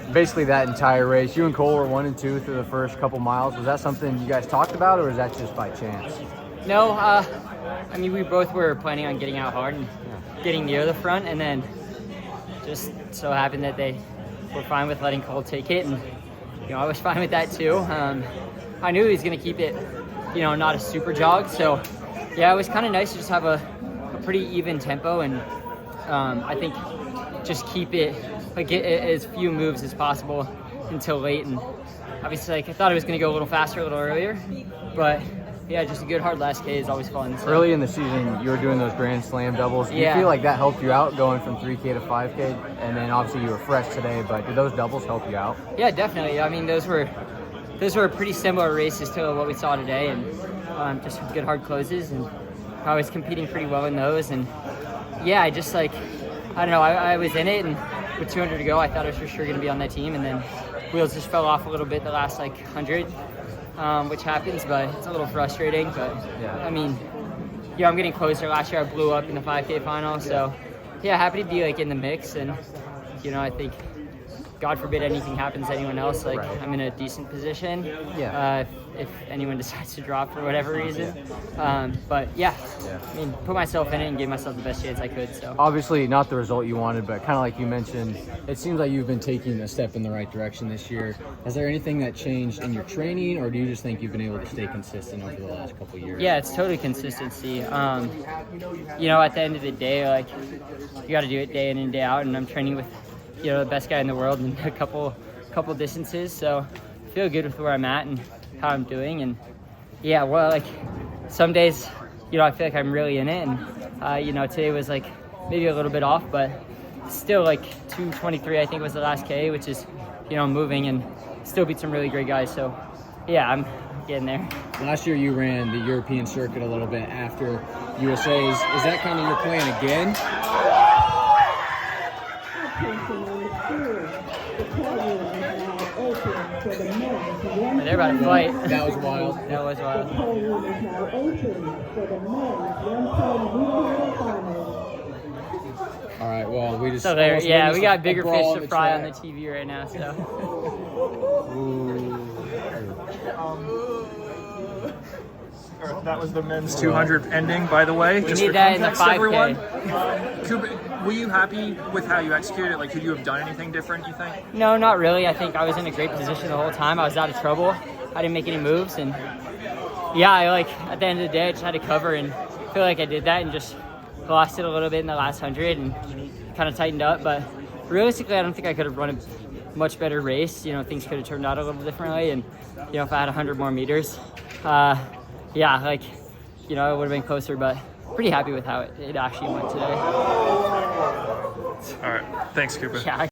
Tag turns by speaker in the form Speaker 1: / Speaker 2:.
Speaker 1: for basically that entire race. You and Cole were 1 and 2 through the first couple miles. Was that something you guys talked about, or was that just by chance?
Speaker 2: No, I mean, we both were planning on getting out hard and getting near the front, and then just so happened that they were fine with letting Cole take it, and I was fine with that too. I knew he was going to keep it, not a super jog, so yeah, it was kind of nice to just have a pretty even tempo, and I think just keep it, get as few moves as possible until late. And obviously, I thought it was going to go a little faster a little earlier, but yeah, just a good hard last K is always fun. So.
Speaker 1: Early in the season, you were doing those Grand Slam doubles. Do you feel like that helped you out going from 3K to 5K? And then obviously you were fresh today, but did those doubles help you out?
Speaker 2: Yeah, definitely. I mean, those were pretty similar races to what we saw today, and just good hard closes, and I was competing pretty well in those. And yeah, I just I don't know, I was in it, and with 200 to go, I thought I was for sure going to be on that team, and then wheels just fell off a little bit the last 100. Which happens, but it's a little frustrating. But yeah, I mean, I'm getting closer. Last year I blew up in the 5K final, so yeah, happy to be in the mix. And I think, God forbid anything happens to anyone else, right. I'm in a decent position. Yeah. If anyone decides to drop for whatever reason, but yeah, I mean, put myself in it and give myself the best chance I could. So
Speaker 1: obviously not the result you wanted, but kind of like you mentioned, it seems like you've been taking a step in the right direction this year. Has there anything that changed in your training, or do you just think you've been able to stay consistent over the last couple of years?
Speaker 2: Yeah, it's totally consistency. At the end of the day, you got to do it day in and day out, and I'm training with the best guy in the world in a couple distances, so I feel good with where I'm at and how I'm doing. And yeah, well, some days I feel like I'm really in it, and today was maybe a little bit off, but still 2:23 I think was the last K, which is moving, and still beat some really great guys. So yeah, I'm getting there.
Speaker 1: Last year you ran the European circuit a little bit after USA's. Is that kind of your plan again?
Speaker 2: They're about to fight.
Speaker 1: That was wild.
Speaker 2: That was wild.
Speaker 1: All right, well, we just...
Speaker 2: So there, yeah, we got bigger fish to fry on the TV right now, so...
Speaker 3: That was the men's 200 ending, by the way.
Speaker 2: We need that in the 5K.
Speaker 3: Everyone. Were you happy with how you executed it? Could you have done anything different, you think?
Speaker 2: No, not really. I think I was in a great position the whole time. I was out of trouble. I didn't make any moves, and yeah, at the end of the day, I just had to cover, and I feel like I did that and just lost it a little bit in the last 100 and kind of tightened up. But realistically, I don't think I could have run a much better race. Things could have turned out a little differently, and if I had 100 more meters, yeah, it would have been closer, but pretty happy with how it actually went today.
Speaker 3: All right. Thanks, Cooper.
Speaker 2: Yeah.